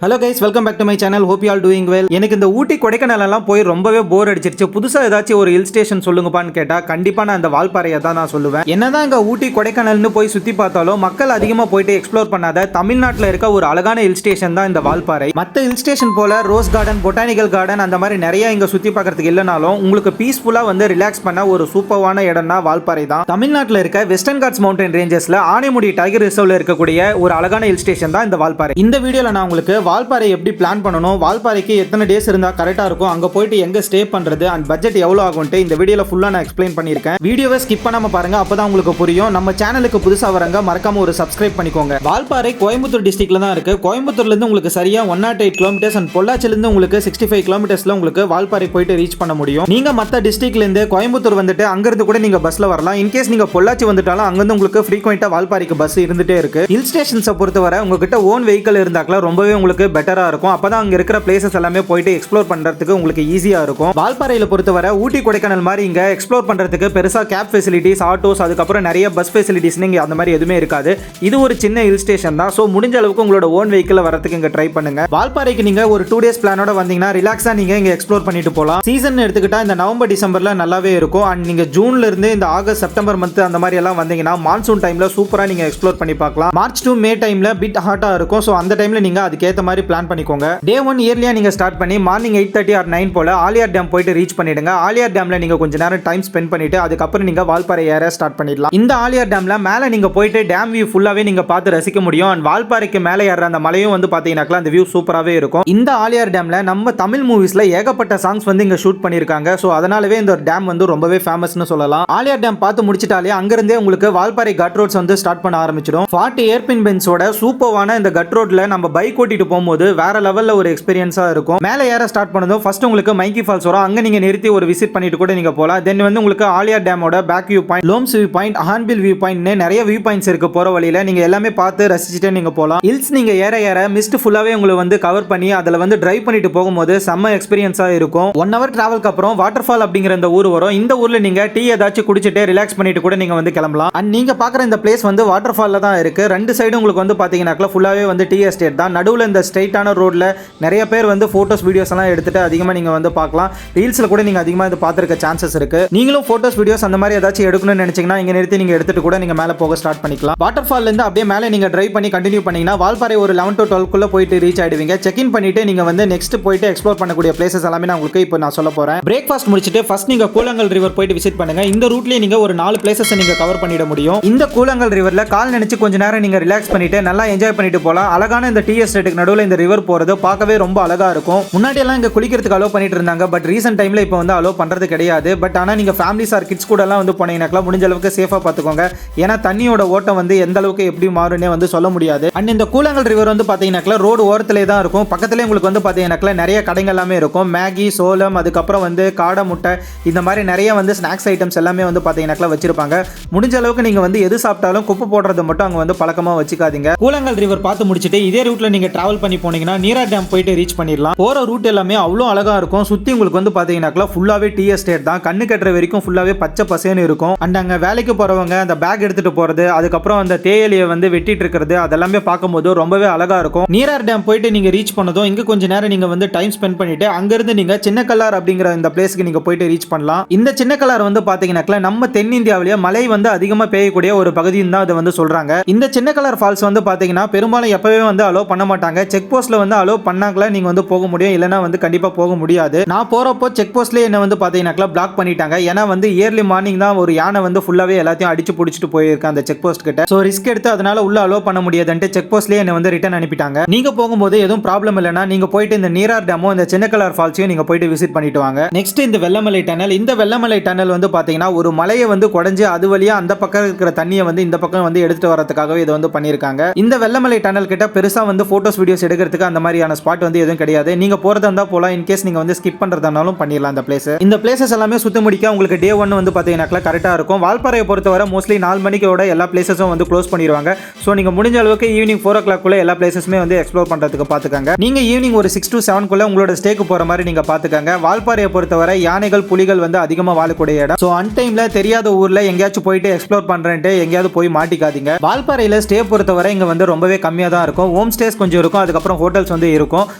Hello guys, welcome back to my channel. Hope you all doing well. எனக்கு இந்த ஊட்டி கொடைக்கானல் எல்லாம் போய் ரொம்பவே போர் அடிச்சிருச்சு. புதுசா ஏதாச்சும் ஒரு ஹில் ஸ்டேஷன் சொல்லுங்கப்பான்னு கேட்டா கண்டிப்பா நான் இந்த வால்பாறையை தான் நான் சொல்லுவேன். என்னதான் இங்க ஊட்டி கொடைக்கானல்னு போய் சுத்தி பார்த்தாலும் மக்கள் அதிகமா போயிட்டு எக்ஸ்ப்ளோர் பண்ணாத தமிழ்நாட்டில் இருக்க ஒரு அழகான ஹில் ஸ்டேஷன் தான் இந்த வால்பாறை. மற்ற ஹில் ஸ்டேஷன் போல ரோஸ் கார்டன், பொட்டானிக்கல் கார்டன் அந்த மாதிரி நிறைய இங்க சுத்தி பார்க்கறதுக்கு இல்லைனாலும் உங்களுக்கு பீஸ்ஃபுல்லா வந்து ரிலாக்ஸ் பண்ண ஒரு சூப்பரான இடம்னா வால்பாறை தான். தமிழ்நாட்டில் இருக்க வெஸ்டர்ன் காட்ஸ் மவுண்டன் ரேஞ்சஸ்ல ஆனைமுடி டைகர் ரிசர்வ்ல இருக்கக்கூடிய ஒரு அழகான ஹில் ஸ்டேஷன் தான் இந்த வால்பாறை. இந்த வீடியோல நான் உங்களுக்கு வால்பாறை எப்படி பிளான் பண்ணணும், வால்பாறைக்கு எத்தனை டேஸ் இருந்தா கரெக்டா இருக்கும், அங்க போயிட்டு எங்க ஸ்டே பண்றது அண்ட் பட்ஜெட் எவ்வளவு ஆகும்ட்டு இந்த வீடியோல ஃபுல்லா நான் எக்ஸ்பிளைன் பண்ணிருக்கேன். வீடியோவை ஸ்கிப் பண்ணாம பாருங்க, அப்பதான் உங்களுக்கு புரியும். நம்ம சேனலுக்கு புதுசா வரங்க மறக்காம ஒரு சப்ஸ்கிரைப் பண்ணிக்கோங்க. வால்பாறை கோயம்புத்தூர் டிஸ்ட்ரிக்ட்ல தான் இருக்கு. கோயம்புத்தூர்ல இருந்து உங்களுக்கு சரியா 108 கிலோமீட்டர்ஸ் அண்ட் பொள்ளாச்சில இருந்து உங்களுக்கு 65 கிலோமீட்டர்ஸ்ல உங்களுக்கு வால்பாறை போயிட்டு ரீச் பண்ண முடியும். நீங்க மத்த டிஸ்ட்ரிக்ட்ல இருந்து கோயம்புத்தூர் வந்துட்டு அங்கிருந்து கூட நீங்க பஸ்ல வரலாம். இன்கேஸ் நீங்க பொள்ளாச்சி வந்துட்டாலும் அங்கிருந்து உங்களுக்கு ஃப்ரீக்வெண்டா வால்பாறைக்கு பஸ் இருந்துட்டே இருக்கு. ஹில் ஸ்டேஷன்ஸை பொறுத்தவரை உங்ககிட்ட ஓன் வெஹிக்கிள் இருந்தாக்கல ரொம்பவே உங்களுக்கு பெட்டரா இருக்கும். அப்பதான் அங்க இருக்கிற பிளேசஸ் எல்லாமே போயிட்டு எக்ஸ்ப்ளோர் பண்றதுக்கு உங்களுக்கு ஈஸியா இருக்கும். வால்பாறையில பொறுத்தவரை ஊட்டி கொடைக்கானல் மாதிரி இங்க எக்ஸ்ப்ளோர் பண்றதுக்கு பெருசா கேப் ஃபெசிலிட்டிஸ், ஆட்டோஸ், அதுக்கப்புறம் நிறைய பஸ் ஃபெசிலிட்டிஸ் இங்க அந்த மாதிரி எதுவுமே இருக்காது. இது ஒரு சின்ன ஹில் ஸ்டேஷன் தான். சோ முடிஞ்ச அளவுக்கு உங்களோட ஓன் வெஹிக்கிள் வரதுக்கு இங்க ட்ரை பண்ணுங்க. வால்பாறைக்கு நீங்க ஒரு 2 டேஸ் பிளானோட வந்தீங்கன்னா ரிலாக்ஸா நீங்க இங்க எக்ஸ்ப்ளோர் பண்ணிட்டு போலாம். சீசன் எடுத்துக்கிட்டா இந்த நவம்பர் டிசம்பர்ல நல்லாவே இருக்கும். அண்ட் நீங்க ஜூன்ல இருந்து இந்த ஆகஸ்ட் செப்டம்பர் மந்த் அந்த மாதிரி எல்லாம் வந்தீங்கன்னா மான்சூன் டைம்ல சூப்பரா நீங்க எக்ஸ்ப்ளோர் பண்ணி பார்க்கலாம். மார்ச் டு மே டைம்ல பிட் ஹாட்டா இருக்கும். சோ அந்த டைம்ல நீங்க அதுக்கேற்ற மாதிரி பிளான் பண்ணிக்கோங்க. டே 1 இயர்லியா நீங்க ஸ்டார்ட் பண்ணி மார்னிங் 8:30 or 9 போல ஆலியார் டேம் போயிட்டு ரீச் பண்ணிடுங்க. ஆலியார் டேம்ல நீங்க கொஞ்ச நேரம் டைம் ஸ்பெண்ட் பண்ணிட்டு அதுக்கப்புறம் நீங்க வால்பாறை ஏற ஸ்டார்ட் பண்ணிடலாம். இந்த ஆலியார் டேம்ல மேல நீங்க போயிட்டு டேம் வியூ ஃபுல்லாவே நீங்க பார்த்து ரசிக்க முடியும். அண்ட் வால்பாறைக்கு மேல ஏற அந்த மலையும் வந்து பாத்தீங்கன்னா அந்த வியூ சூப்பராவே இருக்கும். இந்த ஆலியார் டேம்ல நம்ம தமிழ் மூவிஸ்ல ஏகப்பட்ட சாங்ஸ் வந்து இங்க ஷூட் பண்ணிருக்காங்க. சோ அதனாலவே இந்த டேம் வந்து ரொம்பவே ஃபேமஸ்னு சொல்லலாம். ஆலியார் டேம் பார்த்து முடிச்சிட்டாலே அங்கிருந்தே உங்களுக்கு வால்பாறை கட் ரோட்ஸ் வந்து ஸ்டார்ட் பண்ண ஆரம்பிச்சிடும். 40 ஏர்பின் பென்ஸோட சூப்பரான இந்த கட் ரோட்ல நம்ம பைக் ஓட்டிட்டு போகும்போது வேற லெவல்ல ஒரு எக்ஸ்பீரியன்ஸா இருக்கும். மேலே ஏற ஸ்டார்ட் பண்ணதும் ஃபர்ஸ்ட் உங்களுக்கு மைக்கி ஃபால்ஸ் வரும். அங்க நீங்க நிறுத்தி ஒரு விசிட் பண்ணிட்டு கூட நீங்க போலாம். தென் வந்து உங்களுக்கு ஆலியார் டேமோட back view point, Loam's view point, hornbill view point நிறைய வியூ பாயிண்ட்ஸ் இருக்கு. போற வழியில நீங்க எல்லாமே பார்த்து ரசிச்சுட்டே நீங்க போலாம். ஹில்ஸ் நீங்க ஏற ஏற மிஸ்ட் ஃபுல்லாவே உங்களுக்கு வந்து கவர் பண்ணி அதுல வந்து டிரைவ் பண்ணிட்டு போகும்போது செம்ம எக்ஸ்பீரியன்ஸா இருக்கும். 1 hour டிராவல்க்கு அப்புறம் வாட்டர் ஃபால் அப்படிங்கிற இந்த ஊர் வரும். இந்த ஊர்ல நீங்க டீ ஏதாச்சும் குடிச்சிட்டு ரிலாக்ஸ் பண்ணிட்டு கூட நீங்க வந்து கிளம்பலாம். அண்ட் நீங்க பாக்குற இந்த பிளேஸ் வந்து வாட்டர் ஃபால்ல தான் இருக்கு. ரெண்டு சைடும் உங்களுக்கு வந்து பாத்தீங்கன்னா ஃபுல்லாவே வந்து டீ எஸ்டேட் தான். நடுவுல இந்த ஸ்ட்ரைட்டான ரோட்ல நிறைய பேர் வந்து போட்டோஸ் வீடியோஸ் எல்லாம் எடுத்துட்டு அதிகமா நீங்க வந்து பார்க்கலாம். ரீல்ஸ்ல கூட நீங்க அதிகமா இது பார்த்திருக்க சான்சஸ் இருக்கு. நீங்களும் போட்டோஸ் வீடியோஸ் அந்த மாதிரி ஏதாச்சும் எடுக்கணும்னு நினைச்சீங்கன்னா இங்க நிறுத்தி நீங்க எடுத்துட்டு கூட நீங்க மேல போக ஸ்டார்ட் பண்ணிக்கலாம். வாட்டர் ஃபால்ல இருந்து அப்படியே மேலே நீங்க டிரைவ் பண்ணி கண்டினியூ பண்ணீங்கன்னா வால்பாறை ஒரு 11 to 12 குள்ள போயிட்டு ரீச் ஆயிடுவீங்க. செக் இன் பண்ணிட்டு நீங்க வந்து நெக்ஸ்ட் போயிட்டு எக்ஸ்ப்ளோர் பண்ணக்கூடிய பிளேசஸ் எல்லாமே நான் உங்களுக்கு இப்போ நான் சொல்ல போறேன். பிரேக்ஃபாஸ்ட் முடிச்சிட்டு ஃபர்ஸ்ட் நீங்க கூழாங்கல் ரிவர் போயிட்டு விசிட் பண்ணுங்க. இந்த ரூட்லயே நீங்க ஒரு 4 பிளேசஸ் நீங்க கவர் பண்ணிட முடியும். இந்த கூழாங்கல் ரிவர்ல கால் நினைச்சு கொஞ்ச நேரம் நீங்க ரிலாக்ஸ் பண்ணிட்டு நல்லா என்ஜாய் பண்ணிட்டு போலாம். அழகான இந்த டீ எஸ்டேட்டுக்கு நடுவுல இந்த ரிவர் போறது பார்க்கவே ரொம்ப அழகா இருக்கும். முன்னாடி எல்லாம் இங்க குளிக்கிறதுக்கு அலோ பண்ணிட்டு இருந்தாங்க. பட் ரீசன்ட் டைம்ல இப்போ வந்து அலோ பண்றது கிடையாது. பட் ஆனா நீங்க ஃபேமிலிஸ் ஆர் கிட்ஸ் கூட எல்லாம் வந்து போனீங்கன்னா முடிஞ்ச அளவுக்கு சேஃபா பாத்துக்கோங்க. ஏன்னா தண்ணியோட ஓட்டம் வந்து எந்த அளவுக்கு எப்படி மாறுனே வந்து சொல்ல முடியாது. அண்ட் இந்த கூழாங்கல் ரிவர் வந்து பாத்தீங்கன்னா ரோடு ஓரத்திலே தான் இருக்கும். பக்கத்திலே உங்களுக்கு வந்து பாத்தீங்கன்னா நிறைய கடைகள் எல்லாமே இருக்கும். மேகி, சோளம், அதுக்கப்புறம் வந்து காடை முட்டை இந்த மாதிரி நிறைய வந்து ஸ்நாக்ஸ் ஐட்டம்ஸ் எல்லாமே வந்து பாத்தீங்கன்னா வச்சிருப்பாங்க. முடிஞ்ச அளவுக்கு நீங்க வந்து எது சாப்பிட்டாலும் குப்பை போடுறது மட்டும் அங்க வந்து பழக்கமா வச்சுக்காதீங்க. கூழாங்கல் ரிவர் பார்த்து முடிச்சிட்டு இதே ரூட்ல நீங்க டிராவல் பண்ணி போனீங்கன்னா நீரா டேம் போயிட்டு ரீச் பண்ணிடலாம். போற ரூட் எல்லாமே அவ்வளோ அழகா இருக்கும். சுத்தி உங்களுக்கு வந்து பாத்தீங்கன்னா ஃபுல்லாவே டீ எஸ்டேட் தான். கண்ணு கட்டுற வரைக்கும் ஃபுல்லாவே பச்சை பசேன்னு இருக்கும். அண்ட் அங்க வேலைக்கு போறவங்க அந்த பேக் எடுத்துட்டு போறது, அதுக்கப்புறம் அந்த தேயிலையை வந்து வெட்டிட்டு இருக்கிறது அதெல்லாமே பார்க்கும்போது ரொம்பவே அழகா இருக்கும். நீரார் டேம் போயிட்டு நீங்க ரீச் பண்ணதும் இங்க கொஞ்ச நேரம் நீங்க வந்து டைம் ஸ்பெண்ட் பண்ணிட்டு அங்கிருந்து நீங்க சின்ன கல்லார் அப்படிங்கிற இந்த பிளேஸ்க்கு நீங்க போயிட்டு ரீச் பண்ணலாம். இந்த சின்ன கல்லார் வந்து பாத்தீங்கன்னா நம்ம தென்னிந்தியாவிலேயே மழை வந்து அதிகமா பெய்யக்கூடிய ஒரு பகுதின்னு தான் அதை வந்து சொல்றாங்க. இந்த சின்ன கல்லார் ஃபால்ஸ் வந்து பாத்தீங்கன்னா பெரும்பாலும் எப்பவே வந்து அலோ பண்ண மாட்டாங்க. செக் போஸ்ட்ல வந்து அலோ பண்ணாங்களா நீங்க வந்து போக முடியும், இல்லைன்னா வந்து கண்டிப்பா போக முடியாது. நான் போறப்போ செக் போஸ்ட்லயே என்ன வந்து பாத்தீங்கன்னா பிளாக் பண்ணிட்டாங்க. ஏன்னா வந்து இயர்லி மார்னிங் தான் ஒரு யானை வந்து ஃபுல்லாவே எல்லாத்தையும் அடிச்சு புடிச்சிட்டு போயிருக்கேன் அந்த செக் போஸ்ட் கிட்ட. சோ ரிஸ்க் எடுத்து அதனால உள்ள அலோ பண்ண முடியாதுன்ட்டு செக் போஸ்ட்லயே என்ன வந்து ரிட்டர்ன் அனுப்பிட்டாங்க. நீங்க போகும்போது எதுவும் ப்ராப்ளம் இல்லைன்னா நீங்க போயிட்டு இந்த நீரார் டேமோ இந்த சின்ன கலர் ஃபால்ஸையும் நீங்க போயிட்டு விசிட் பண்ணிட்டு வாங்க. நெக்ஸ்ட் இந்த வெள்ளமலை டனல். இந்த வெள்ளமலை டனல் வந்து பாத்தீங்கன்னா ஒரு மலையை வந்து குடைஞ்சு அது வழியா அந்த பக்கம் இருக்கிற தண்ணியை வந்து இந்த பக்கம் வந்து எடுத்துட்டு வரதுக்காகவே இது வந்து பண்ணிருக்காங்க. இந்த வெள்ளமலை டனல் கிட்ட பெருசா வந்து போட்டோஸ் வீடியோஸ் எடுக்கிறதுக்கு அந்த மாதிரியான ஸ்பாட் வந்து எதுவும் கிடையாது. நீங்க போறதா இருந்தா போலாம். இன்கேஸ் நீங்க வந்து ஸ்கிப் பண்றதுனாலும் பண்ணிடலாம். இந்த பிளேஸ் இந்த பிளேசஸ் எல்லாமே சுத்தி முடிக்க உங்களுக்கு டே 1 வந்து பாத்தீங்கன்னா கரெக்டா இருக்கும். வால்பாறையை பொறுத்தவரை மோஸ்ட்லி 4 மணிக்கோட எல்லா பிளேசஸும் வந்து க்ளோஸ் பண்ணிடுவாங்க. ஸோ நீங்க முடிஞ்ச அளவுக்கு ஈவினிங் 4 o'clock குள்ள எல்லா பிளேசஸுமே வந்து எக்ஸ்ப்ளோர் பண்றதுக்கு பாத்துக்கங்க. நீங்க ஈவினிங் ஒரு 6 to 7 குள்ள உங்களோட ஸ்டேக்கு போற மாதிரி நீங்க பாத்துக்கங்க. வால்பாறையை பொறுத்தவரை யானைகள், புலிகள் வந்து அதிகமா வாழக்கூடிய இடம். ஸோ அன்டைம்ல தெரியாத ஊர்ல எங்கேயாச்சும் போயிட்டு எக்ஸ்ப்ளோர் பண்றேன்ட்டு எங்கேயாவது போய் மாட்டிக்காதீங்க. வால்பாறையில ஸ்டே பொறுத்தவரை இங்க வந்து ரொம்பவே கம்மியா தான் இருக்கும். ஹோம் ஸ்டேஸ் கொஞ்சம் இருக்கும். அதுக்கப்புறம் ஹோட்டல்ஸ் வந்து இருக்கும்.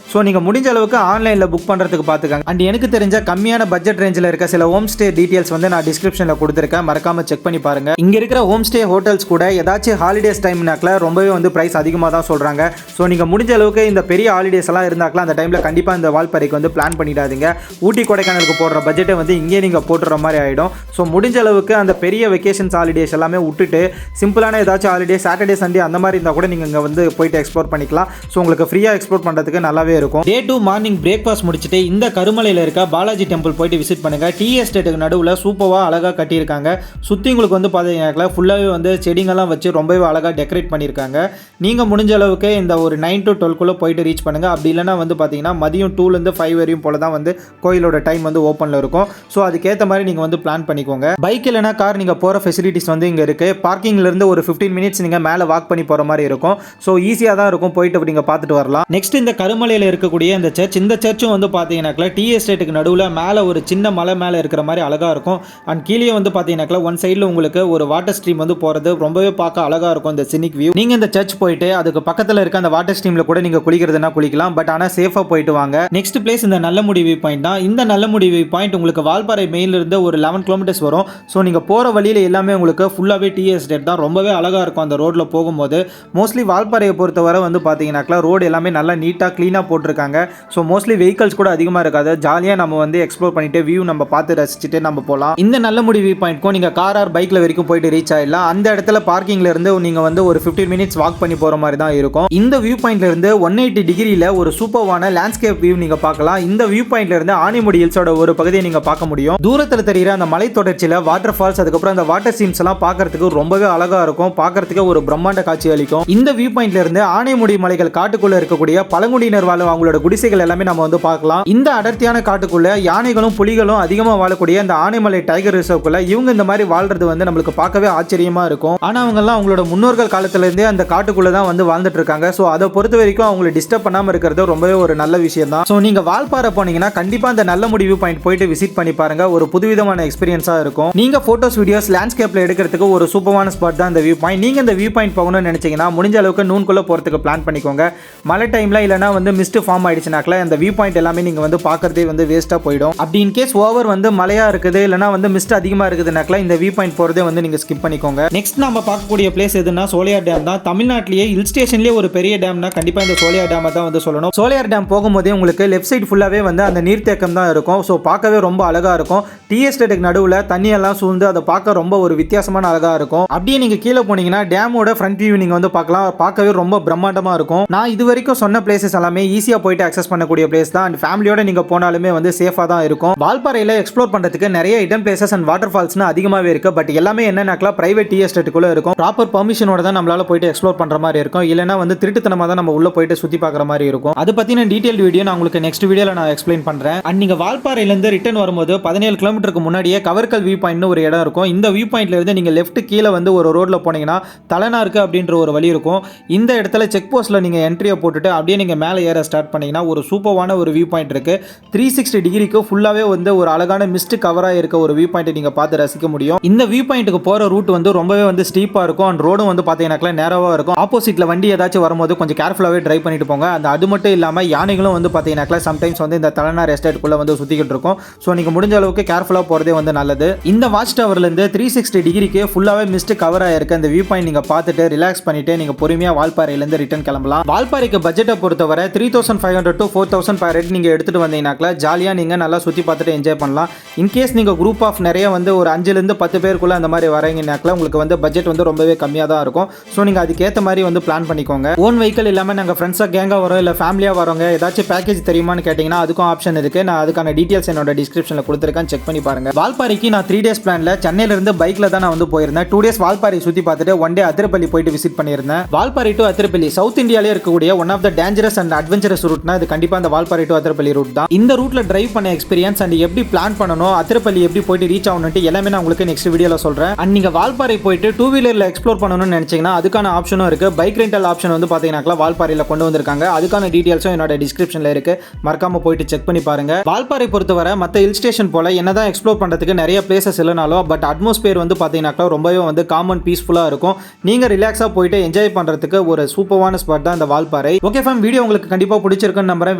ஸோ நீங்கள் முடிஞ்ச அளவுக்கு ஆன்லைனில் புக் பண்ணுறதுக்கு பார்த்துக்காங்க. அண்ட் எனக்கு தெரிஞ்ச கம்மியான பட்ஜெட் ரேஞ்சில் இருக்க சில ஹோம் ஸ்டே டீட்டெயில்ஸ் வந்து நான் டிஸ்கிரிப்ஷனில் கொடுத்துருக்கேன், மறக்காம செக் பண்ணி பாருங்க. இங்கே இருக்கிற ஹோம் ஸ்டே ஹோட்டல்ஸ் கூட ஏதாச்சும் ஹாலிடேஸ் டைம்னாக்கில் ரொம்பவே வந்து ப்ரைஸ் அதிகமாக தான் சொல்கிறாங்க. ஸோ நீங்கள் முடிஞ்ச அளவுக்கு இந்த பெரிய ஹாலிடேஸ் எல்லாம் இருந்தாக்கலாம் அந்த டைமில் கண்டிப்பாக இந்த வால்பாறைக்கு வந்து பிளான் பண்ணிடாதீங்க. ஊட்டி கொடைக்கானலுக்கு போடுற பட்ஜெட்டை வந்து இங்கே நீங்கள் போட்டுற மாதிரி ஆகிடும். ஸோ முடிஞ்ச அளவுக்கு அந்த பெரிய வெக்கேஷன்ஸ் ஹாலிடேஸ் எல்லாமே விட்டுட்டு சிம்பிளான ஏதாச்சும் ஹாலிடே சாட்டர்டே சண்டே அந்த மாதிரி இருந்தால் கூட நீங்கள் இங்கே வந்து போயிட்டு எக்ஸ்ப்ளோர் பண்ணிக்கலாம். ஸோ உங்களுக்கு ஃப்ரீயாக எக்ஸ்ப்ளோர் பண்ணுறதுக்கு நல்லாவே இருக்கும். டே 2 மார்னிங் பிரேக்ஃபாஸ்ட் முடிச்சுட்டு இந்த கருமலையில் இருக்க பாலாஜி டெம்பிள் போயிட்டு விசிட் பண்ணுங்கள். டீ எஸ்டேட்டுக்கு நடுவில் சூப்பராக அழகாக கட்டியிருக்காங்க. சுற்றி உங்களுக்கு வந்து பார்த்தீங்கன்னா ஃபுல்லாகவே வந்து செடிங்கெல்லாம் வச்சு ரொம்பவே அழகாக டெக்கரேட் பண்ணியிருக்காங்க. நீங்கள் முடிஞ்ச அளவுக்கு இந்த ஒரு 9 to 12 போயிட்டு ரீச் பண்ணுங்கள். அப்படி இல்லைனா வந்து பார்த்தீங்கன்னா மதியம் 2லேருந்து 5 வரையும் போல தான் வந்து கோயிலோட டைம் வந்து ஓப்பனில் இருக்கும். ஸோ அதுக்கேற்ற மாதிரி நீங்கள் வந்து பிளான் பண்ணிக்கோங்க. பைக் இல்லைனா கார் நீங்கள் போகிற ஃபெசிலிட்டிஸ் வந்து இங்கே இருக்குது. பார்க்கிங்லேருந்து ஒரு 15 மினிட்ஸ் நீங்கள் மேலே வாக் பண்ணி போகிற மாதிரி இருக்கும். ஸோ ஈஸியாக தான் இருக்கும், போயிட்டு நீங்கள் பார்த்துட்டு வரலாம். நெக்ஸ்ட் இந்த கருமலையில் இருக்கக்கூடிய இந்த சர்ச், இந்த சர்ச்சும் வந்து பார்த்தீங்கன்னாக்கா டீ எஸ்டேட்டுக்கு நடுவில் மேலே ஒரு சின்ன மலை மேலே இருக்கிற மாதிரி அழகாக இருக்கும். அண்ட் கீழே வந்து பார்த்தீங்கன்னாக்கா ஒன் சைடில் உங்களுக்கு ஒரு வாட்டர் ஸ்ட்ரீம் வந்து போகிறது ரொம்பவே பார்க்க அழகாக இருக்கும் இந்த சினிக் வியூ. நீங்கள் இந்த சர்ச் போயிட்டு அதுக்கு பக்கத்தில் இருக்க அந்த வாட்டர் ஸ்ட்ரீமில் கூட நீங்கள் குளிக்கிறதுனா குளிக்கலாம். பட் ஆனால் சேஃபாக போயிட்டு வாங்க. நெக்ஸ்ட் பிளேஸ் இந்த நல்லமுடி வியூ பாயிண்ட் தான். இந்த நல்லமுடி வியூ பாயிண்ட் உங்களுக்கு வால்பாறை மெயிலிருந்து ஒரு 11 கிலோமீட்டர்ஸ் வரும். ஸோ நீங்கள் போகிற வழியில் எல்லாமே உங்களுக்கு ஃபுல்லாகவே டீ எஸ்டேட் தான். ரொம்பவே அழகாக இருக்கும் அந்த ரோட்டில் போகும்போது. மோஸ்ட்லி வால்பாறையை பொறுத்தவரை வந்து பார்த்தீங்கன்னாக்கா ரோடு எல்லாமே நல்லா நீட்டாக க்ளீனாக போட்டிருக்காங்க. ஸோ மோஸ்ட்லி வெஹிக்கல்ஸ் கூட அதிகமாக இருக்காது. ஜாலியாக நம்ம வந்து எக்ஸ்ப்ளோர் பண்ணிட்டு வியூ நம்ம பார்த்து ரசிச்சுட்டு நம்ம போகலாம். இந்த நல்லமுடி வியூ பாயிண்ட்க்கும் நீங்கள் கார் ஆர் பைக்கில் வரைக்கும் போயிட்டு ரீச் ஆகிடலாம். அந்த இடத்துல பார்க்கிங்ல இருந்து நீங்கள் வந்து ஒரு 15 மினிட்ஸ் வாக் பண்ணி போகிற மாதிரி தான் இருக்கும். இந்த வியூ பாயிண்ட்ல இருந்து 180 டிகிரியில் ஒரு சூப்பரான லேண்ட்ஸ்கேப் வியூ நீங்கள் பார்க்கலாம். இந்த வியூ பாயிண்ட்ல இருந்து ஆனைமுடி ஹில்ஸோட ஒரு பகுதியை நீங்கள் பார்க்க முடியும். தூரத்தில் தெரிகிற அந்த மலை தொடர்ச்சியில் வாட்டர் ஃபால்ஸ், அதுக்கப்புறம் அந்த வாட்டர் சீம்ஸ் எல்லாம் பார்க்கறதுக்கு ரொம்பவே அழகாக இருக்கும். பார்க்கறதுக்கு ஒரு பிரம்மாண்ட காட்சி அளிக்கும். இந்த வியூ பாயிண்ட்ல இருந்து ஆனைமுடி மலைகள் காட்டுக்குள்ள இருக்கக்கூடிய பழங்குடியினர் வாழும் அவங்களோட குடிசைகள் எல்லாமே நம்ம வந்து பார்க்கலாம். இந்த அடர்த்தியான காட்டுக்குள்ள யானைகளும் புலிகளும் அதிகமாக வாழக்கூடிய அந்த ஆனைமலை டைகர் ரிசர்வ்க்குள்ள இவங்க இந்த மாதிரி வாழ்றது வந்து நம்மளுக்கு பார்க்கவே ஆச்சரியமா இருக்கும். ஆனா அவங்க எல்லாம் அவங்களோட முன்னோர்கள் காலத்துல இருந்தே அந்த காட்டுக்குள்ள தான் வந்து வாழ்ந்துட்டு இருக்காங்க. ஸோ அதை பொறுத்த வரைக்கும் அவங்களை டிஸ்டர்ப் பண்ணாம இருக்கிறது ரொம்பவே ஒரு நல்ல விஷயம் தான். ஸோ நீங்க வால்பாறை போனீங்கன்னா கண்டிப்பா அந்த நல்லமுடி வியூ பாயிண்ட் போயிட்டு விசிட் பண்ணி பாருங்க. ஒரு புதுவிதமான எக்ஸ்பீரியன்ஸா இருக்கும். நீங்க போட்டோஸ் வீடியோஸ் லேண்ட்ஸ்கேப்ல எடுக்கிறதுக்கு ஒரு சூப்பரான ஸ்பாட் தான் இந்த வியூ பாயிண்ட். நீங்க இந்த வியூ பாயிண்ட் போகணும்னு நினைச்சீங்கன்னா முடிஞ்ச அளவுக்கு நூன்குள்ள போறதுக்கு பிளான் பண்ணிக்கோங்க. மழை டைம்ல இல்லைனா வந்து மிஸ்ட் ஃபார்ம் ஆயிடுச்சுனாக்கல அந்த வியூ பாயிண்ட் எல்லாமே நீங்க வந்து பார்க்கறதே வந்து வேஸ்டா போயிடும். அப்படி இன் கேஸ் ஓவர் வந்து மழையா இருக்குது இல்லைனா வந்து மிஸ்ட் அதிகமா இருக்குதுனாக்கல இந்த வியூ பாயிண்ட் போறதே வந்து நீங்க ஸ்கிப் பண்ணிக்கோங்க. நெக்ஸ்ட் நம்ம பார்க்கக்கூடிய பிளேஸ் எதுனா சோலையார் டேம் தான். தமிழ்நாட்டிலேயே ஹில் ஸ்டேஷன்லேயே ஒரு பெரிய டேம்னா கண்டிப்பா இந்த சோலையார் டேம் தான் வந்து சொல்லணும். சோலையார் டேம் போகும்போதே உங்களுக்கு லெஃப்ட் சைடு ஃபுல்லாவே வந்து அந்த நீர்த்தேக்கம் தான் இருக்கும். ஸோ பார்க்கவே ரொம்ப அழகா இருக்கும். டீ எஸ்டேட்டுக்கு நடுவில் தண்ணி எல்லாம் சூழ்ந்து அதை பார்க்க ரொம்ப ஒரு வித்தியாசமான அழகா இருக்கும். அப்படியே நீங்க கீழே போனீங்கன்னா டேமோட ஃப்ரண்ட் வியூ நீங்க வந்து பார்க்கலாம். பார்க்கவே ரொம்ப பிரம்மாண்டமா இருக்கும். நான் இது வரைக்கும் சொன்ன பிளேசஸ் எல்லாமே ஈஸியா போயிட்டு அக்சஸ் பண்ணக்கூடிய பிளேஸ் தான். அண்ட் ஃபேமிலியோட நீங்க போனாலுமே வந்து சேஃபா தான் இருக்கும். வால்பாறையில எக்ஸ்ப்ளோர் பண்றதுக்கு நிறைய இடம் பிளேசஸ் அண்ட் வாட்டர் ஃபால்ஸ்னு அதிகமாவே இருக்கு. பட் எல்லாமே என்னன்னாக்கா பிரைவேட் டீ எஸ்டேட்டுக்குள்ள இருக்கும். ப்ராப்பர் பர்மிஷனோட தான் நம்மளால போயிட்டு எக்ஸ்ப்ளோர் பண்ற மாதிரி இருக்கும். இல்லைனா வந்து திருட்டுத்தனமா தான் நம்ம உள்ள போயிட்டு சுத்தி பார்க்குற மாதிரி இருக்கும். அது பத்தின டீடைல் வீடியோ நான் உங்களுக்கு நெக்ஸ்ட் வீடியோல நான் எக்ஸ்பிளைன் பண்றேன். அண்ட் நீங்க வால்பாறையில இருந்து ரிட்டர்ன் வரும்போது 17 கிலோமீட்டருக்கு முன்னாடியே கவர்கல் வியூ பாயிண்ட்னு ஒரு இடம் இருக்கும். இந்த வியூ பாயிண்ட்ல இருந்து நீங்க லெஃப்ட் கீழே வந்து ஒரு ரோட்ல போனீங்கன்னா தலைநாருக்கு அப்படின்ற ஒரு வழி இருக்கும். இந்த இடத்துல செக் போஸ்ட்ல நீங்க என்ட்ரியை போட்டுட்டு அப்படியே நீங்க மேலே ஏற ஸ்டார்ட் பண்ணீங்கன்னா ஒரு சூப்பரான ஒரு வியூ பாயிண்ட் இருக்கு. 360 டிகிரிக்கு ஃபுல்லாவே வந்து ஒரு அழகான மிஸ்ட் கவரா இருக்க ஒரு வியூ பாயிண்ட் நீங்க பார்த்து ரசிக்க முடியும். இந்த வியூ பாயிண்ட்டுக்கு போற ரூட் வந்து ரொம்பவே வந்து ஸ்டீப்பா இருக்கும். அண்ட் ரோடும் வந்து பாத்தீங்கன்னா நேரவா இருக்கும். ஆப்போசிட்ல வண்டி ஏதாச்சும் வரும்போது கொஞ்சம் கேர்ஃபுல்லாவே டிரைவ் பண்ணிட்டு போங்க. அது மட்டும் இல்லாம யானைகளும் வந்து பாத்தீங்கன்னா சம்டைம்ஸ் வந்து இந்த தலைநார் எஸ்டேட்டுக்குள்ள வந்து சுத்திக்கிட்டு இருக்கும். ஸோ நீங்க முடிஞ்ச அளவுக்கு கேர்ஃபுல்லா போறதே வந்து நல்லது. இந்த வாட்ச் டவர்ல இருந்து 360 டிகிரிக்கு ஃபுல்லாவே மிஸ்ட் கவர் ஆயிருக்க இந்த வியூ பாயிண்ட் நீங்க பார்த்துட்டு ரிலாக்ஸ் பண்ணிட்டு நீங்க பொறுமையா வால்பாறையில இருந்து ரிட்டர்ன் கிளம்பலாம். வால்பாறைக்கு பட்ஜெட்டை பொறுத்தவரை 3500 to 4000 per head நீங்க எடுத்துட்டு வந்தீங்கன்னாக்கா ஜாலியா நீங்க நல்லா சுத்தி பார்த்துட்டு என்ஜாய் பண்ணலாம். இன்கேஸ் நீங்க குரூப் ஆஃப் நிறைய வந்து ஒரு 5 ல இருந்து 10 பேருக்குள்ள அந்த மாதிரி வரீங்கன்னாக்கா உங்களுக்கு வந்து பட்ஜெட் வந்து ரொம்பவே கம்மியாக தான் இருக்கும். ஸோ நீங்க அதுக்கேற்ற மாதிரி வந்து பிளான் பண்ணிக்கோங்க. ஓன் வெஹிக்கல் இல்லாம நாங்க ஃப்ரெண்ட்ஸா கேங்கா வரோம் இல்ல ஃபேமிலியா வரோங்க ஏதாச்சும் பேக்கேஜ் தெரியுமான்னு கேட்டீங்கன்னா அதுக்கும் ஆப்ஷன் இருக்கு. நான் அதுக்கான டீடைல்ஸ் என்னோட டிஸ்கிரிப்ஷன்ல கொடுத்துருக்கேன், செக் பண்ணி பாருங்க. வால்பாறைக்கு நான் 3 days பிளான்ல சென்னையில இருந்து பைக்ல தான் நான் வந்து போயிருந்தேன். 2 days வால்பாறை சுத்தி பார்த்துட்டு 1 day அதிரப்பள்ளி போயிட்டு விசிட் பண்ணியிருந்தேன். வால்பாறை டு அதிரப்பள்ளி சவுத் இந்தியாலே இருக்கக்கூடிய one of the dangerous and adventurous ரூட்னா இது கண்டிப்பா அந்த வால்பாறை டு அதிரப்பள்ளி ரூட் தான். இந்த ரூட்ல டிரைவ் பண்ண எக்ஸ்பீரியன்ஸ் அண்ட் எப்படி பிளான் பண்ணணும் அதிரப்பள்ளி எப்படி போயிட்டு ரீச் ஆகணும்னு எல்லாமே நான் உங்களுக்கு நெக்ஸ்ட் வீடியோல சொல்றேன். அண்ட் நீங்க வால்பாறை போயிட்டு 2 வீலர்ல எக்ஸ்ப்ளோர் பண்ணணும்னு நினைச்சீங்கன்னா அதுக்கான ஆப்ஷனும் இருக்கு. பைக் ரெண்டல் ஆப்ஷன் வந்து பாத்தீங்கன்னா வால்பாறையில கொண்டு வந்திருக்காங்க. அதுக்கான டீடைல்ஸும் என்னோட டிஸ்கிரிப்ஷன்ல இருக்கு, மறக்காம போயிட்டு செக் பண்ணி பாருங்க. வால்பாறை பொறுத்தவரை மற்ற ஹில் ஸ்டேஷன் போல என்னதான் எக்ஸ்ப்ளோர் பண்றதுக்கு நிறைய பிளேசஸ் இல்லைனாலும் பட் அட்மாஸ்பியர் வந்து பாத்தீங்கன்னா ரொம்பவே வந்து காமன் பீஸ்ஃபுல்லா இருக்கும். நீங்க ரிலாக்ஸா போயிட்டு என்ஜாய் பண்றதுக்கு ஒரு சூப்பரான ஸ்பாட் தான் இந்த வால்பாறை. வரை. ஓகே ஃபேம், வீடியோ உங்களுக்கு கண்டிப்பா பிடிச்சிருக்குன்னு நம்புறேன்.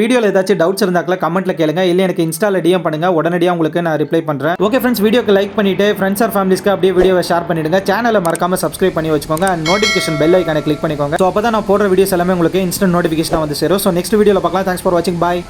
வீடியோல ஏதாச்சும் டவுட்ஸ் இருந்தாக்கல கமெண்ட்ல கேளுங்க, இல்ல எனக்கு இன்ஸ்டால டிஎம் பண்ணுங்க, உடனடியா உங்களுக்கு நான் ரிப்ளை பண்றேன். ஓகே ஃப்ரெண்ட்ஸ், வீடியோக்கு லைக் பண்ணிட்டு ஃப்ரெண்ட்ஸ் ஆர் ஃபேமிலிஸ்க்கு அப்படியே வீடியோவை ஷேர் பண்ணிடுங்க. சேனலை மறக்காம சப்ஸ்கிரைப் பண்ணி வச்சுக்கோங்க. அண்ட் நோட்டிஃபிகேஷன் பெல் ஐகானை கிளிக் பண்ணிக்கோங்க. ஸோ அப்போ தான் நான் போடுற வீடியோஸ் எல்லாமே உங்களுக்கு இன்ஸ்டன்ட் நோட்டிஃபிகேஷன் வந்து சேரும். ஸோ நெக்ஸ்ட் வீடியோவில் பார்க்கலாம். தேங்க்ஸ் ஃபார் வாட்சிங். பாய்.